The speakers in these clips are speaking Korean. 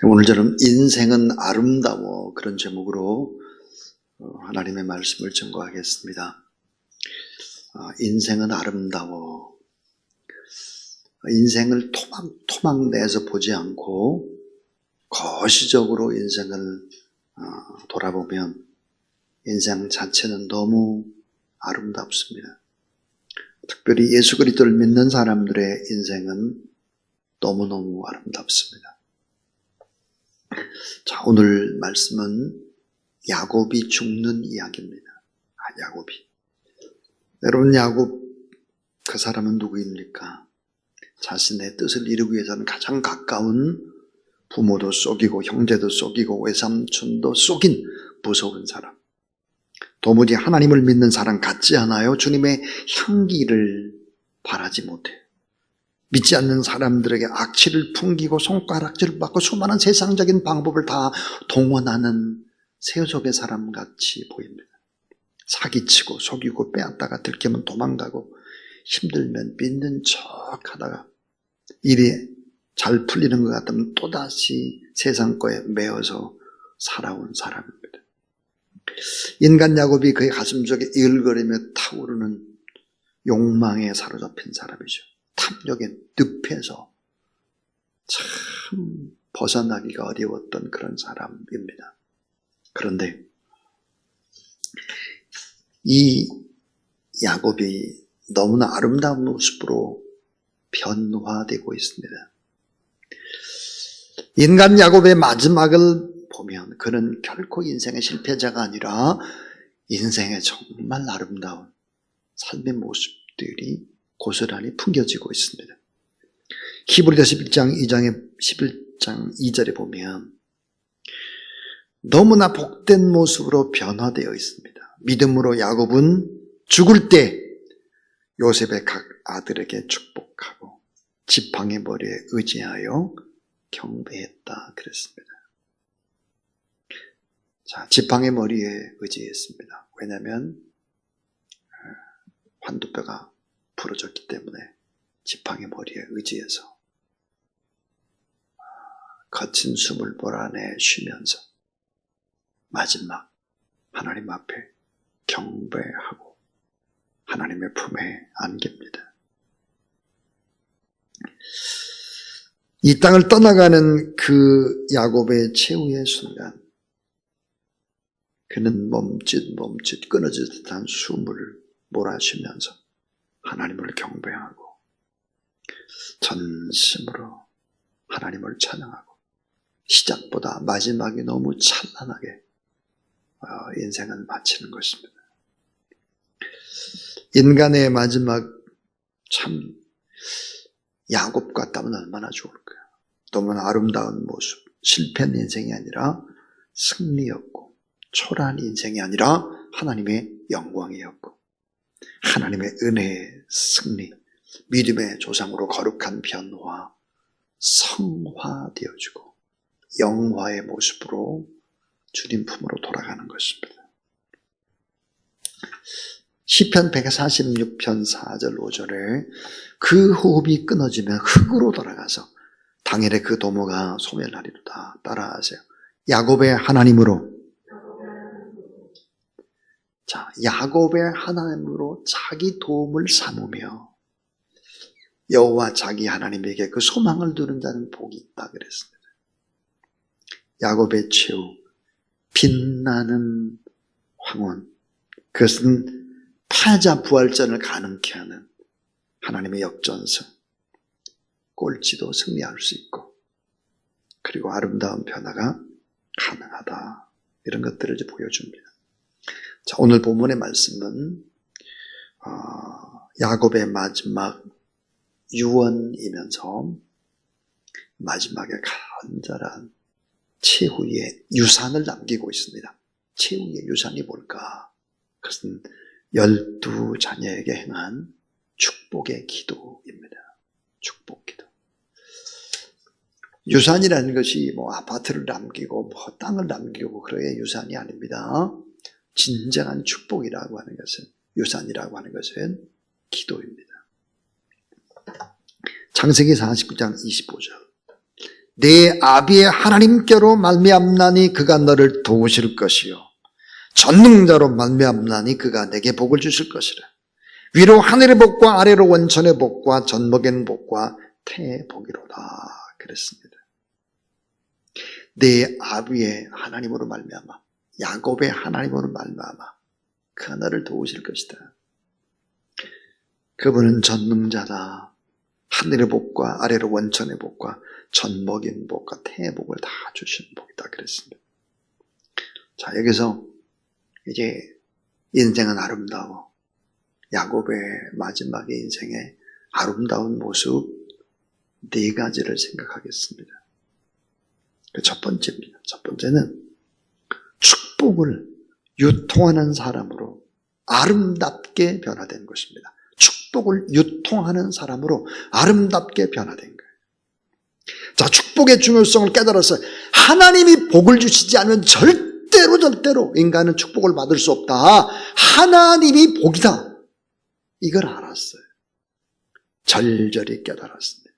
오늘 저는 인생은 아름다워 그런 제목으로 하나님의 말씀을 증거하겠습니다. 인생은 아름다워. 인생을 토막 내서 보지 않고 거시적으로 인생을 돌아보면 인생 자체는 너무 아름답습니다. 특별히 예수 그리스도를 믿는 사람들의 인생은 너무너무 아름답습니다. 자, 오늘 말씀은 야곱이 죽는 이야기입니다. 야곱이. 여러분, 야곱 그 사람은 누구입니까? 자신의 뜻을 이루기 위해서는 가장 가까운 부모도 속이고 형제도 속이고 외삼촌도 속인 무서운 사람. 도무지 하나님을 믿는 사람 같지 않아요? 주님의 향기를 바라지 못해요. 믿지 않는 사람들에게 악취를 풍기고 손가락질을 받고 수많은 세상적인 방법을 다 동원하는 세속의 사람같이 보입니다. 사기치고 속이고 빼앗다가 들키면 도망가고 힘들면 믿는 척하다가 일이 잘 풀리는 것 같으면 또다시 세상 거에 매어서 살아온 사람입니다. 인간 야곱이 그의 가슴 속에 이글거리며 타오르는 욕망에 사로잡힌 사람이죠. 탐욕에 늪에서 참 벗어나기가 어려웠던 그런 사람입니다. 그런데 이 야곱이 너무나 아름다운 모습으로 변화되고 있습니다. 인간 야곱의 마지막을 보면 그는 결코 인생의 실패자가 아니라 인생의 정말 아름다운 삶의 모습들이 고스란히 풍겨지고 있습니다. 히브리서 11장 2절에 보면 너무나 복된 모습으로 변화되어 있습니다. 믿음으로 야곱은 죽을 때 요셉의 각 아들에게 축복하고 지팡이 머리에 의지하여 경배했다 그랬습니다. 자, 지팡이 머리에 의지했습니다. 왜냐하면 환두뼈가 부러졌기 때문에 지팡이 머리에 의지해서 거친 숨을 몰아내 쉬면서 마지막 하나님 앞에 경배하고 하나님의 품에 안깁니다. 이 땅을 떠나가는 그 야곱의 최후의 순간 그는 멈칫 끊어질 듯한 숨을 몰아쉬면서 하나님을 경배하고 전심으로 하나님을 찬양하고 시작보다 마지막이 너무 찬란하게 인생을 마치는 것입니다. 인간의 마지막 참 야곱 같다면 얼마나 좋을까요? 너무나 아름다운 모습, 실패한 인생이 아니라 승리였고 초라한 인생이 아니라 하나님의 영광이었고 하나님의 은혜의 승리, 믿음의 조상으로 거룩한 변화, 성화되어지고 영화의 모습으로 주님 품으로 돌아가는 것입니다. 시편 146편 4절 5절에 그 호흡이 끊어지면 흙으로 돌아가서 당일에 그 도모가 소멸하리로다. 따라하세요. 야곱의 하나님으로, 자, 야곱의 하나님으로 자기 도움을 삼으며 여호와 자기 하나님에게 그 소망을 두는 자는 복이 있다 그랬습니다. 야곱의 최후 빛나는 황혼, 그것은 패자 부활전을 가능케 하는 하나님의 역전승, 꼴찌도 승리할 수 있고 그리고 아름다운 변화가 가능하다, 이런 것들을 이제 보여줍니다. 자, 오늘 본문의 말씀은 야곱의 마지막 유언이면서 마지막에 간절한 최후의 유산을 남기고 있습니다. 최후의 유산이 뭘까? 그것은 12자녀에게 행한 축복의 기도입니다. 축복 기도. 유산이라는 것이 뭐 아파트를 남기고 뭐 땅을 남기고 그래야 유산이 아닙니다. 진정한 축복이라고 하는 것은, 유산이라고 하는 것은 기도입니다. 창세기 49장 25절. 내 아비의 하나님께로 말미암나니 그가 너를 도우실 것이요 전능자로 말미암나니 그가 내게 복을 주실 것이라. 위로 하늘의 복과 아래로 원천의 복과 젖먹이는 복과 태의 복이로다 그랬습니다. 내 아비의 하나님으로 말미암아 야곱의 하나님으로 말미암아 그가 너를 도우실 것이다. 그분은 전능자다. 하늘의 복과 아래로 원천의 복과 젖먹인 복과 태의 복을 다 주시는 복이다 그랬습니다. 자, 여기서 이제 인생은 아름다워. 야곱의 마지막의 인생의 아름다운 모습 네 가지를 생각하겠습니다. 그 첫 번째입니다. 첫 번째는 축복을 유통하는 사람으로 아름답게 변화된 것입니다. 축복을 유통하는 사람으로 아름답게 변화된 거예요. 자, 축복의 중요성을 깨달았어요. 하나님이 복을 주시지 않으면 절대로 인간은 축복을 받을 수 없다. 하나님이 복이다. 이걸 알았어요. 절절히 깨달았습니다.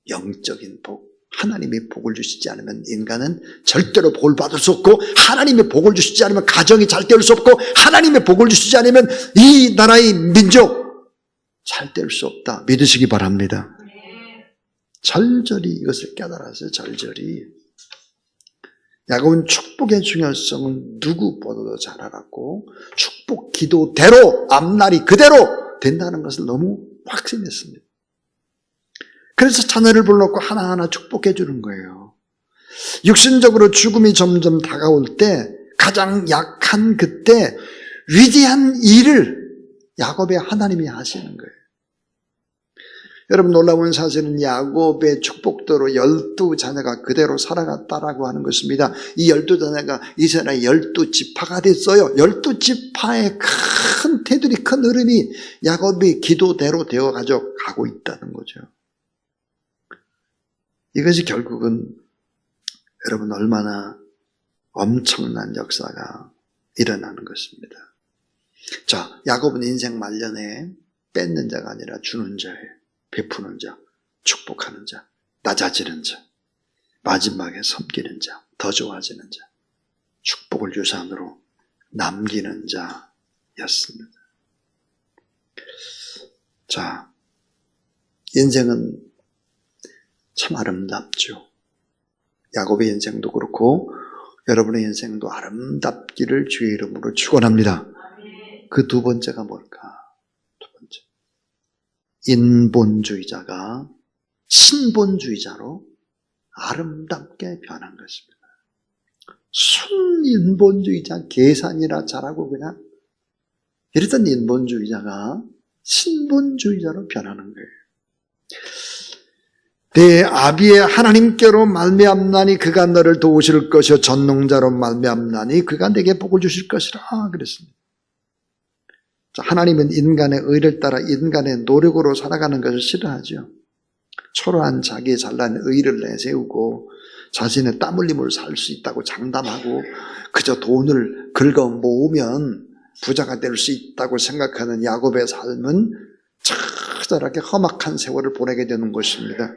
영적인 복. 하나님이 복을 주시지 않으면 인간은 절대로 복을 받을 수 없고, 하나님이 복을 주시지 않으면 가정이 잘 될 수 없고, 하나님이 복을 주시지 않으면 이 나라의 민족 잘 될 수 없다. 믿으시기 바랍니다. 절절히 이것을 깨달았어요. 절절히. 야곱은 축복의 중요성을 누구보다도 잘 알았고 축복 기도대로 앞날이 그대로 된다는 것을 너무 확신했습니다. 그래서 자녀를 불렀고 하나하나 축복해 주는 거예요. 육신적으로 죽음이 점점 다가올 때 가장 약한 그때 위대한 일을 야곱의 하나님이 하시는 거예요. 여러분, 놀라운 사실은 야곱의 축복대로 12자녀가 그대로 살아갔다라고 하는 것입니다. 이 12자녀가 이스라엘 12지파가 됐어요. 12지파의 큰 테두리, 큰 흐름이 야곱의 기도대로 되어 가지고 있다는 거죠. 이것이 결국은 여러분 얼마나 엄청난 역사가 일어나는 것입니다. 자, 야곱은 인생 말년에 뺏는 자가 아니라 주는 자예요. 베푸는 자, 축복하는 자, 낮아지는 자, 마지막에 섬기는 자, 더 좋아지는 자, 축복을 유산으로 남기는 자였습니다. 자, 인생은 참 아름답죠. 야곱의 인생도 그렇고 여러분의 인생도 아름답기를 주의 이름으로 축원합니다. 그 두 번째가 뭘까? 두 번째, 인본주의자가 신본주의자로 아름답게 변한 것입니다. 순인본주의자, 계산이라 잘하고 그냥 이랬던 인본주의자가 신본주의자로 변하는 거예요. 내 아비의 하나님께로 말미암나니 그가 너를 도우실 것이요 전능자로 말미암나니 그가 내게 복을 주실 것이라 그랬습니다. 하나님은 인간의 의를 따라 인간의 노력으로 살아가는 것을 싫어하죠. 초라한 자기의 잘난 의를 내세우고 자신의 땀 흘림으로 살 수 있다고 장담하고 그저 돈을 긁어 모으면 부자가 될 수 있다고 생각하는 야곱의 삶은 처절하게 험악한 세월을 보내게 되는 것입니다.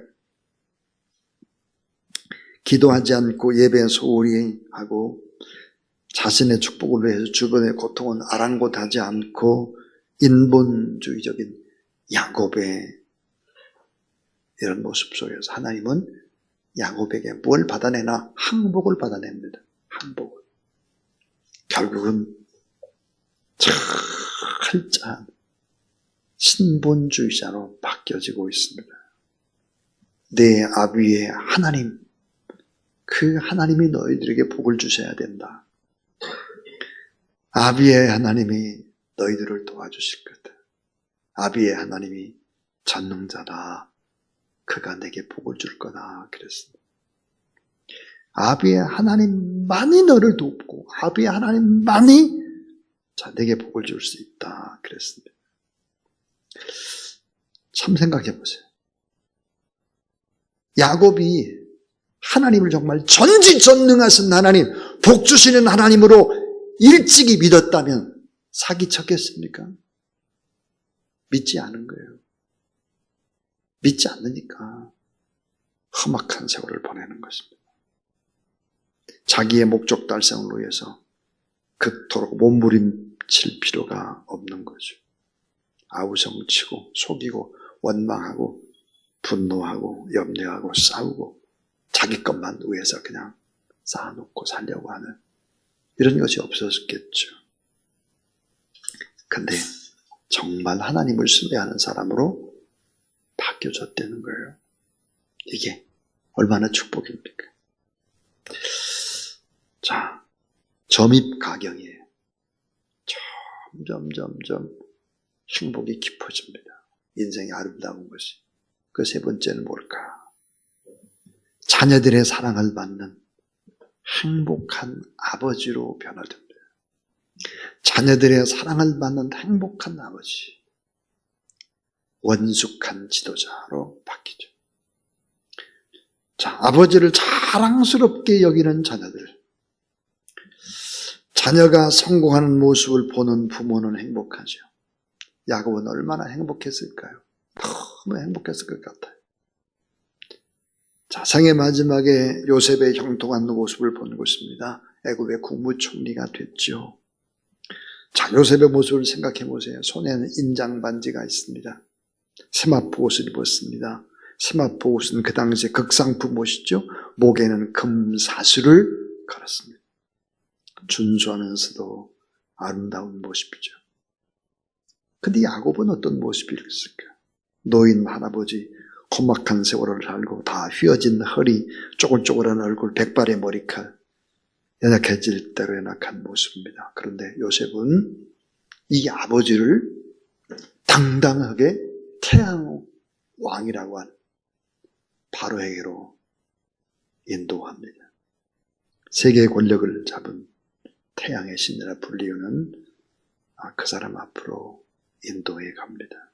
기도하지 않고 예배 소홀히 하고 자신의 축복을 위해서 주변의 고통은 아랑곳하지 않고 인본주의적인 야곱의 이런 모습 속에서 하나님은 야곱에게 뭘 받아내나? 항복을 받아냅니다. 항복을. 결국은 철저한 신본주의자로 바뀌어지고 있습니다. 내 아비의 하나님, 그 하나님이 너희들에게 복을 주셔야 된다. 아비의 하나님이 너희들을 도와주실 거다. 아비의 하나님이 전능자다. 그가 내게 복을 줄 거다. 그랬습니다. 아비의 하나님만이 너를 돕고 아비의 하나님만이 내게 복을 줄 수 있다. 그랬습니다. 참 생각해 보세요. 야곱이 하나님을 정말 전지전능하신 하나님, 복 주시는 하나님으로 일찍이 믿었다면 사기쳤겠습니까? 믿지 않은 거예요. 믿지 않으니까 험악한 세월을 보내는 것입니다. 자기의 목적 달성을 위해서 그토록 몸부림칠 필요가 없는 거죠. 아우성치고 속이고 원망하고 분노하고 염려하고 싸우고 자기 것만 위해서 그냥 쌓아놓고 살려고 하는 이런 것이 없었겠죠. 근데 정말 하나님을 신뢰하는 사람으로 바뀌어졌다는 거예요. 이게 얼마나 축복입니까? 자, 점입가경이에요. 점점 행복이 깊어집니다. 인생이 아름다운 것이. 그 세 번째는 뭘까? 자녀들의 사랑을 받는 행복한 아버지로 변화됩니다. 자녀들의 사랑을 받는 행복한 아버지. 원숙한 지도자로 바뀌죠. 자, 아버지를 자랑스럽게 여기는 자녀들. 자녀가 성공하는 모습을 보는 부모는 행복하죠. 야곱은 얼마나 행복했을까요? 너무 행복했을 것 같아요. 자, 생의 마지막에 요셉의 형통한 모습을 본 것입니다. 애굽의 국무총리가 됐죠. 자, 요셉의 모습을 생각해 보세요. 손에는 인장 반지가 있습니다. 세마포 옷을 입었습니다. 세마포 옷은 그 당시에 극상품 옷이죠. 목에는 금사슬을 걸었습니다. 준수하면서도 아름다운 모습이죠. 근데 야곱은 어떤 모습이었을까? 노인 할아버지, 험악한 세월을 살고 다 휘어진 허리, 쪼글쪼글한 얼굴, 백발의 머리칼, 연약해질 대로 연약한 모습입니다. 그런데 요셉은 이 아버지를 당당하게 태양 왕이라고 한 바로에게로 인도합니다. 세계의 권력을 잡은 태양의 신이라 불리우는 그 사람 앞으로 인도해 갑니다.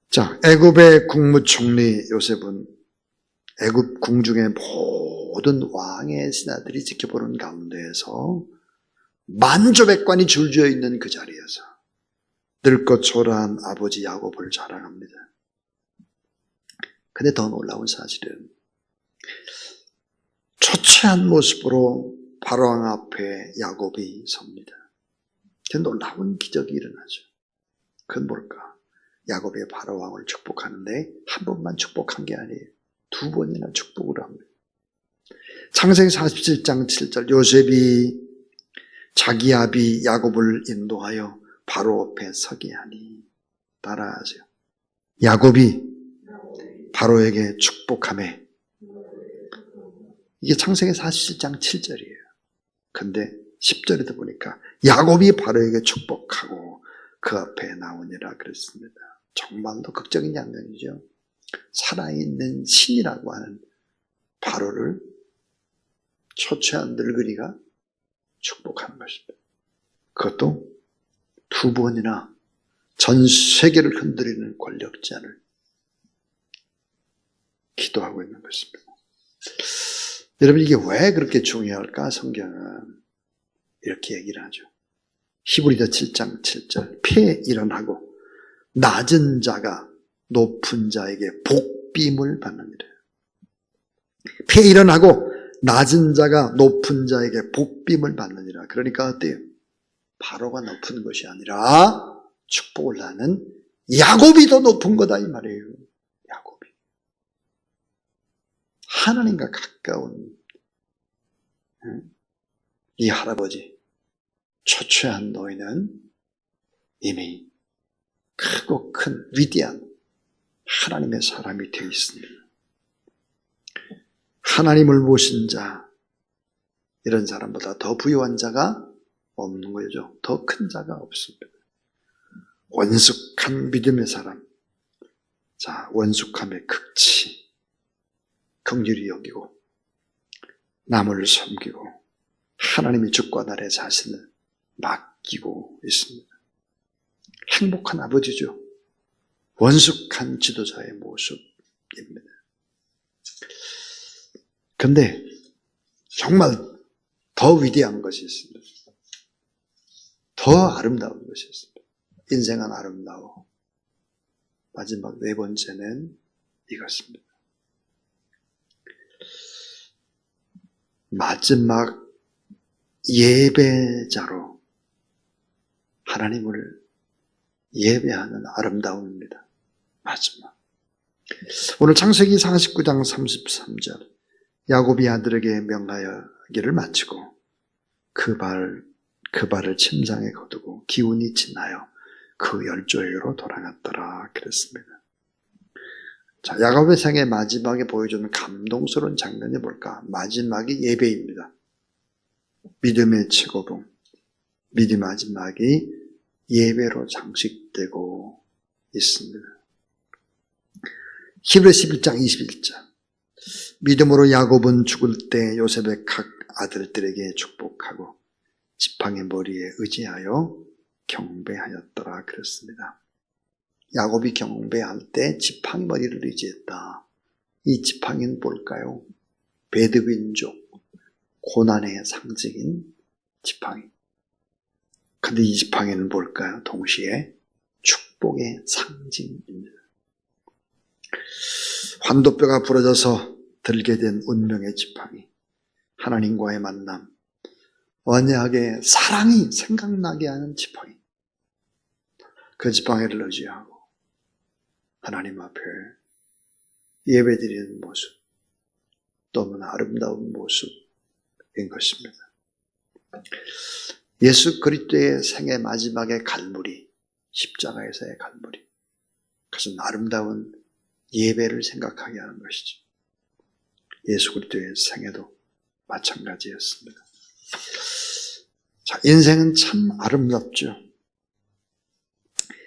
자, 애굽의 국무총리 요셉은 애굽 궁중의 모든 왕의 신하들이 지켜보는 가운데에서 만조백관이 줄지어 있는 그 자리에서 늙고 초라한 아버지 야곱을 자랑합니다. 근데 더 놀라운 사실은 초췌한 모습으로 바로왕 앞에 야곱이 섭니다. 그 놀라운 기적이 일어나죠. 그건 뭘까? 야곱이 바로왕을 축복하는데 한 번만 축복한 게 아니에요. 두 번이나 축복을 합니다. 창세기 47장 7절 요셉이 자기 아비 야곱을 인도하여 바로 앞에 서게 하니 따라하세요. 야곱이 바로에게 축복하매 이게 창세기 47장 7절이에요. 근데 10절에도 보니까 야곱이 바로에게 축복하고 그 앞에 나오니라 그랬습니다. 정말로 극적인 장면이죠. 살아있는 신이라고 하는 바로를 초췌한 늙은이가 축복하는 것입니다. 그것도 두 번이나 전 세계를 흔들리는 권력자를 기도하고 있는 것입니다. 여러분 이게 왜 그렇게 중요할까? 성경은 이렇게 얘기를 하죠. 히브리서 7장 7절 폐 일어나고 낮은 자가 높은 자에게 복빔을 받느니라. 폐 일어나고 낮은 자가 높은 자에게 복빔을 받느니라. 그러니까 어때요? 바로가 높은 것이 아니라 축복을 하는 야곱이 더 높은 거다 이 말이에요. 야곱이 하나님과 가까운 이 할아버지 초췌한 노인은 이미 크고 큰 위대한 하나님의 사람이 되어 있습니다. 하나님을 모신 자, 이런 사람보다 더 부유한 자가 없는 거죠. 더 큰 자가 없습니다. 원숙한 믿음의 사람, 자, 원숙함의 극치, 긍휼히 여기고 남을 섬기고 하나님의 주권아래 자신을 맡기고 있습니다. 행복한 아버지죠. 원숙한 지도자의 모습입니다. 근데 정말 더 위대한 것이 있습니다. 더 아름다운 것이 있습니다. 인생은 아름다워. 마지막 네 번째는 이것입니다. 마지막 예배자로 하나님을 예배하는 아름다움입니다. 마지막. 오늘 창세기 49장 33절 야곱이 아들에게 명하여기를 마치고 그 발을 침상에 거두고 기운이 지나여 그 열조에게로 돌아갔더라 그랬습니다. 자, 야곱의 생애 마지막에 보여주는 감동스러운 장면이 뭘까? 마지막이 예배입니다. 믿음의 최고봉, 믿음 마지막이 예배로 장식되고 있습니다. 히브리서 11장 21절 믿음으로 야곱은 죽을 때 요셉의 각 아들들에게 축복하고 지팡이 머리에 의지하여 경배하였더라 그랬습니다. 야곱이 경배할 때 지팡이 머리를 의지했다. 이 지팡이는 뭘까요? 베드윈족, 고난의 상징인 지팡이. 근데 이 지팡이는 뭘까요? 동시에 축복의 상징입니다. 환도뼈가 부러져서 들게 된 운명의 지팡이, 하나님과의 만남, 언약의 사랑이 생각나게 하는 지팡이. 그 지팡이를 의지하고 하나님 앞에 예배드리는 모습, 너무나 아름다운 모습인 것입니다. 예수 그리스도의 생애 마지막의 갈무리, 십자가에서의 갈무리, 그것은 아름다운 예배를 생각하게 하는 것이죠. 예수 그리스도의 생애도 마찬가지였습니다. 자, 인생은 참 아름답죠.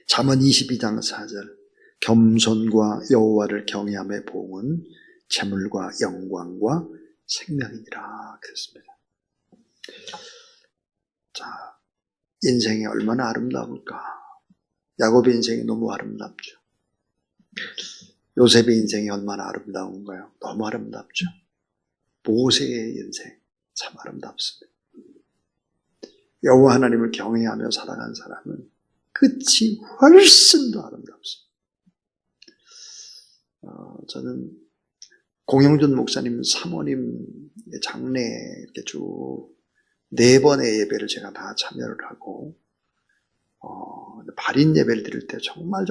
잠언 22장 4절 겸손과 여호와를 경외함의 보응은 재물과 영광과 생명이니라 그랬습니다. 자, 인생이 얼마나 아름다울까? 야곱의 인생이 너무 아름답죠. 요셉의 인생이 얼마나 아름다운가요? 너무 아름답죠. 모세의 인생 참 아름답습니다. 여호와 하나님을 경외하며 살아간 사람은 끝이 훨씬 더 아름답습니다. 저는 공영준 목사님 사모님 장례 이렇게 쭉 4번의 예배를 제가 다 참여를 하고 발인 예배를 드릴 때 정말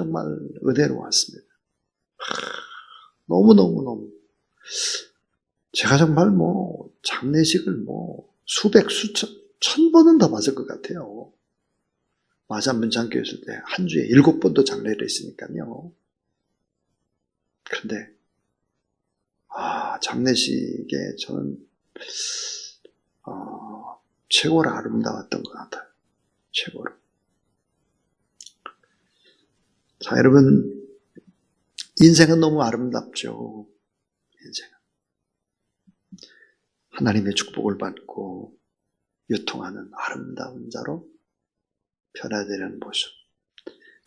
은혜로웠습니다. 너무 제가 정말 장례식을 수백 수천 천 번은 더 봤을 것 같아요. 마산 문창교회 있을 때 한 주에 7번도 장례를 했으니까요. 그런데 장례식에 저는 최고로 아름다웠던 것 같아요. 최고로. 자, 여러분, 인생은 너무 아름답죠. 인생은. 하나님의 축복을 받고 유통하는 아름다운 자로 변화되는 모습.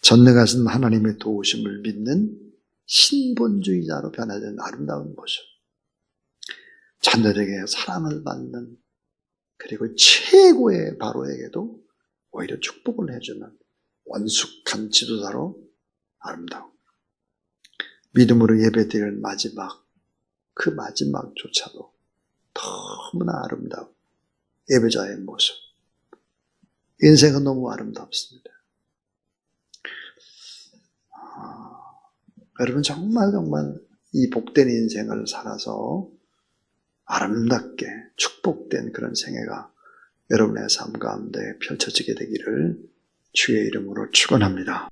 전능하신 하나님의 도우심을 믿는 신본주의자로 변화되는 아름다운 모습. 자녀에게 사랑을 받는, 그리고 최고의 바로에게도 오히려 축복을 해주는 원숙한 지도자로 아름다움. 믿음으로 예배드리는 마지막, 그 마지막조차도 너무나 아름다운 예배자의 모습. 인생은 너무 아름답습니다. 여러분 정말 이 복된 인생을 살아서 아름답게 축복된 그런 생애가 여러분의 삶 가운데 펼쳐지게 되기를 주의 이름으로 축원합니다.